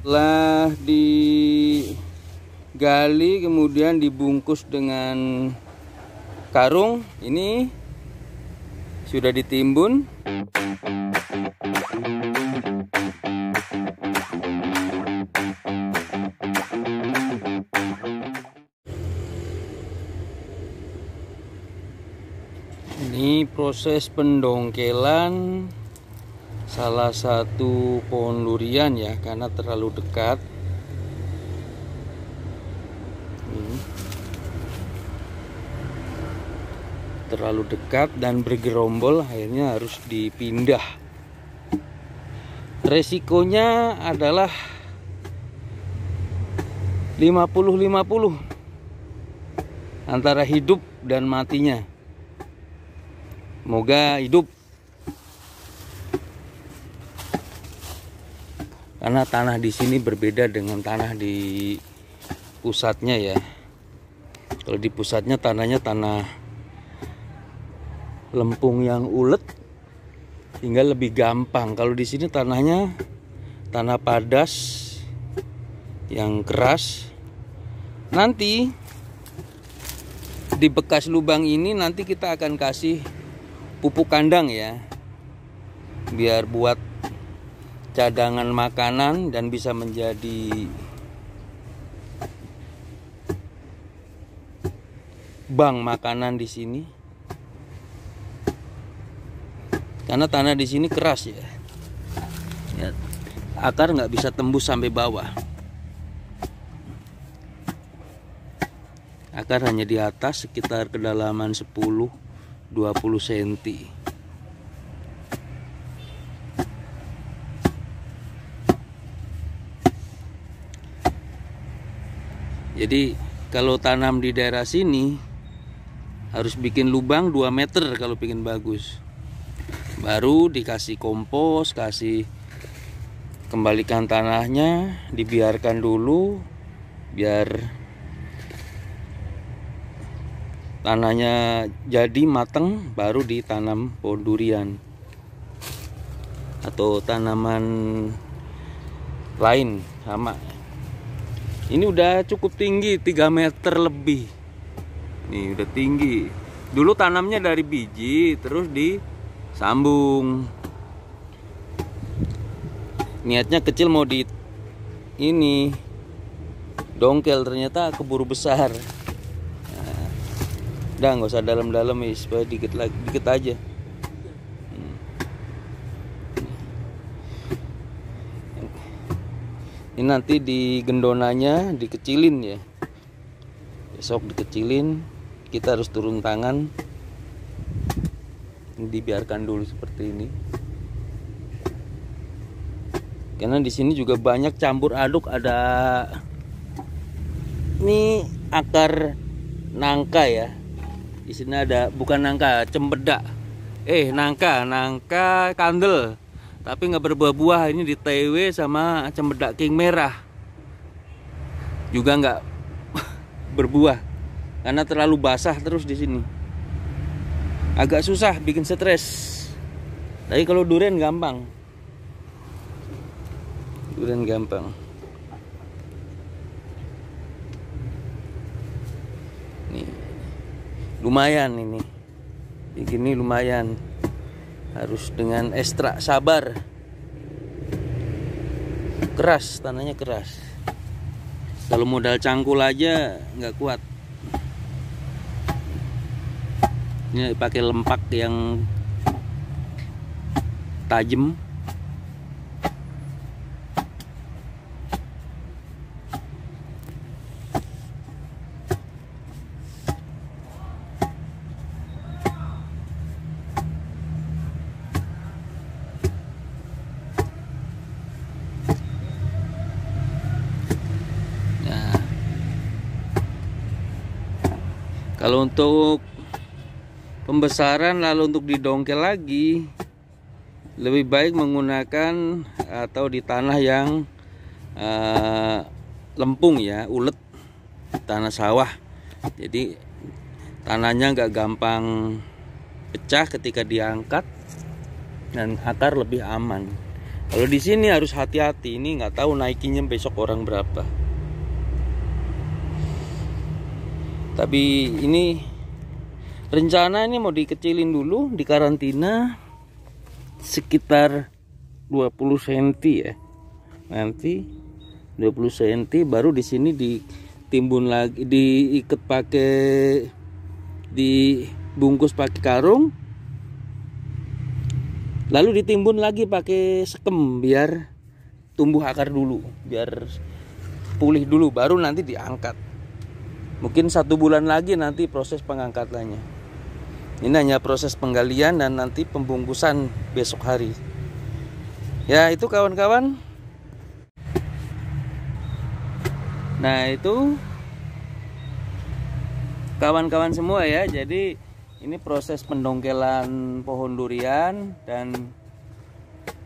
Setelah digali kemudian dibungkus dengan karung, ini sudah ditimbun. Ini proses pendongkelan salah satu pohon durian ya, karena terlalu dekat. Terlalu dekat dan bergerombol, akhirnya harus dipindah. Resikonya adalah 50-50 antara hidup dan matinya. Semoga hidup, karena tanah di sini berbeda dengan tanah di pusatnya ya. Kalau di pusatnya tanahnya tanah lempung yang ulet, sehingga lebih gampang. Kalau di sini tanahnya tanah padas yang keras. Nanti di bekas lubang ini nanti kita akan kasih pupuk kandang ya, biar buat cadangan makanan dan bisa menjadi bank makanan di sini. Karena tanah di sini keras ya, akar nggak bisa tembus sampai bawah. Akar hanya di atas sekitar kedalaman 10-20 cm. Jadi kalau tanam di daerah sini harus bikin lubang 2 meter kalau bikin bagus. Baru dikasih kompos, kembalikan tanahnya, dibiarkan dulu biar tanahnya jadi mateng, baru ditanam pohon durian atau tanaman lain sama. Ini udah cukup tinggi, 3 meter lebih. Nih udah tinggi. Dulu tanamnya dari biji, terus disambung. Niatnya kecil mau ini dongkel, ternyata keburu besar. Udah nggak usah dalam-dalam ya, supaya dikit aja. Ini nanti di gendonanya dikecilin ya. Besok dikecilin, kita harus turun tangan. Dibiarkan dulu seperti ini. Karena di sini juga banyak campur aduk, ada ini akar nangka ya. Di sini ada, bukan nangka, cempedak. Nangka kandel. Tapi nggak berbuah-buah. Ini di TW sama cempedak king merah. Juga nggak berbuah karena terlalu basah terus di sini. Agak susah, bikin stres. Tapi kalau durian gampang. Durian gampang. Nih. Lumayan ini. Begini lumayan. Harus dengan ekstra sabar. Keras, tanahnya keras. Kalau modal cangkul aja nggak kuat. Ini pakai lempak yang tajam. Kalau untuk pembesaran lalu untuk didongkel lagi, lebih baik menggunakan atau di tanah yang lempung ya, ulet, tanah sawah. Jadi tanahnya nggak gampang pecah ketika diangkat dan akar lebih aman. Kalau di sini harus hati-hati. Ini nggak tahu naikinya besok orang berapa. Tapi ini rencana ini mau dikecilin dulu, dikarantina sekitar 20 cm ya. Nanti 20 cm baru di sini ditimbun lagi, diikat pakai, dibungkus pakai karung, lalu ditimbun lagi pakai sekem biar tumbuh akar dulu, biar pulih dulu, baru nanti diangkat. Mungkin 1 bulan lagi nanti proses pengangkatannya. Ini hanya proses penggalian dan nanti pembungkusan besok hari. Ya itu kawan-kawan. Nah itu kawan-kawan semua ya. Jadi ini proses pendongkelan pohon durian. Dan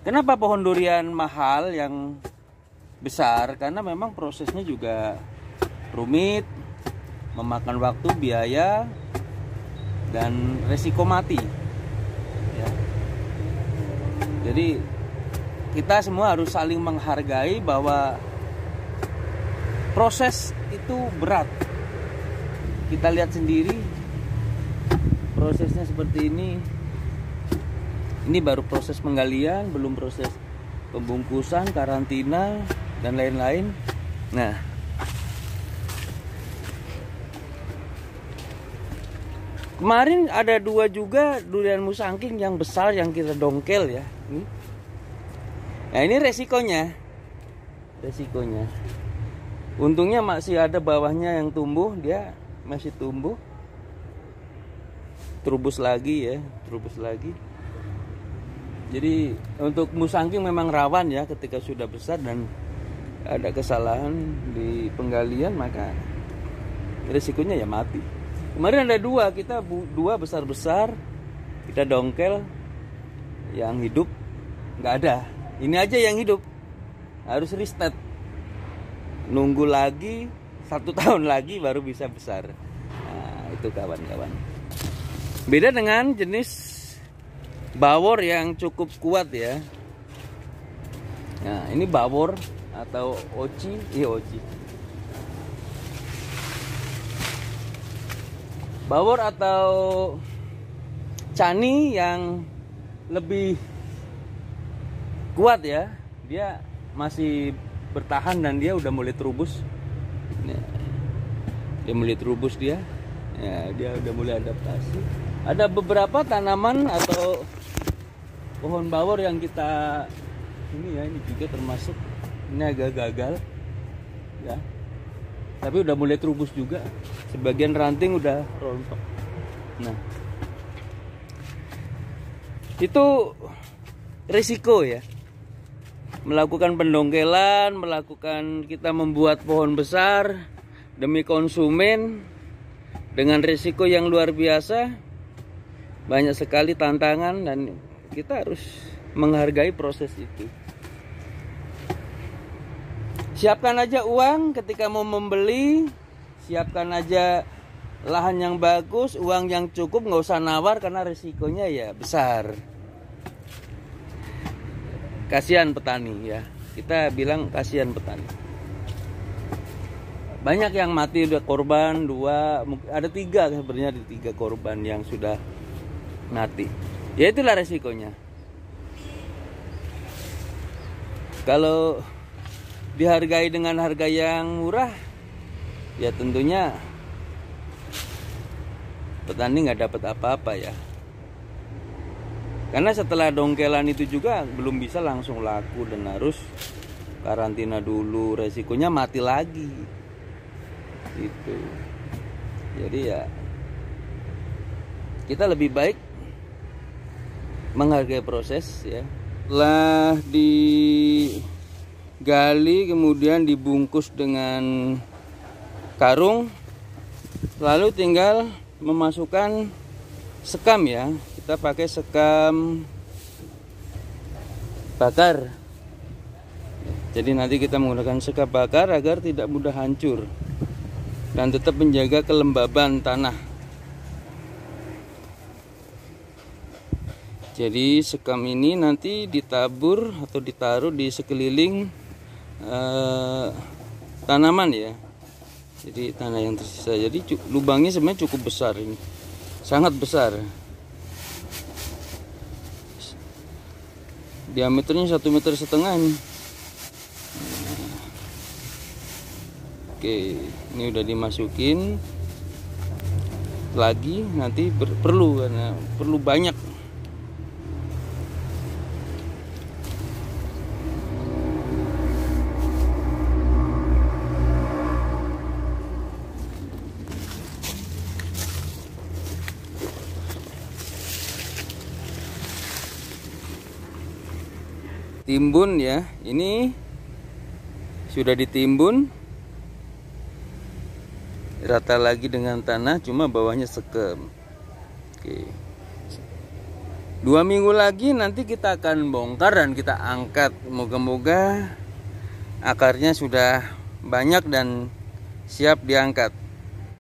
kenapa pohon durian mahal yang besar? Karena memang prosesnya juga rumit, memakan waktu, biaya, dan resiko mati ya. Jadi kita semua harus saling menghargai bahwa proses itu berat. Kita lihat sendiri prosesnya seperti ini. Ini baru proses penggalian, belum proses pembungkusan, karantina, dan lain-lain. Nah, kemarin ada 2 juga durian musangking yang besar yang kita dongkel ya. Nah ini resikonya. Untungnya masih ada bawahnya yang tumbuh, dia masih tumbuh. Terubus lagi ya, terubus lagi. Jadi untuk musangking memang rawan ya, ketika sudah besar dan ada kesalahan di penggalian maka resikonya ya mati. Kemarin ada 2, kita 2 besar-besar kita dongkel, yang hidup nggak ada. Ini aja yang hidup, harus restart. Nunggu lagi 1 tahun lagi baru bisa besar. Nah itu kawan-kawan. Beda dengan jenis bawor yang cukup kuat ya. Nah ini bawor atau oci, oci. Bawor atau cani yang lebih kuat ya, dia masih bertahan dan dia udah mulai terubus. Dia mulai terubus dia. Ya, dia udah mulai adaptasi. Ada beberapa tanaman atau pohon bawor yang kita ini ya, ini juga termasuk ini agak gagal ya. Tapi udah mulai terubus juga. Sebagian ranting udah rontok. Nah, itu risiko ya. Melakukan pendongkelan, kita membuat pohon besar demi konsumen dengan risiko yang luar biasa. Banyak sekali tantangan dan kita harus menghargai proses itu. Siapkan aja uang ketika mau membeli, siapkan aja lahan yang bagus, uang yang cukup, nggak usah nawar karena risikonya ya besar. Kasihan petani ya, kita bilang kasihan petani. Banyak yang mati, udah korban 2, ada 3 sebenarnya, ada 3 korban yang sudah mati. Ya itulah resikonya. Kalau dihargai dengan harga yang murah, ya tentunya petani nggak dapat apa-apa ya. Karena setelah dongkelan itu juga belum bisa langsung laku dan harus karantina dulu, resikonya mati lagi. Itu. Jadi ya kita lebih baik menghargai proses ya. Setelah digali kemudian dibungkus dengan karung, lalu tinggal memasukkan sekam ya. Kita pakai sekam bakar. Jadi nanti kita menggunakan sekam bakar agar tidak mudah hancur dan tetap menjaga kelembaban tanah. Jadi sekam ini nanti ditabur atau ditaruh di sekeliling tanaman ya. Jadi tanah yang tersisa. Jadi lubangnya sebenarnya cukup besar ini, sangat besar. Diameternya 1,5 meter ini. Oke, ini udah dimasukin lagi, nanti perlu karena perlu banyak. Timbun ya, ini sudah ditimbun rata lagi dengan tanah, cuma bawahnya sekem. Oke, 2 minggu lagi nanti kita akan bongkar dan kita angkat. Moga-moga akarnya sudah banyak dan siap diangkat.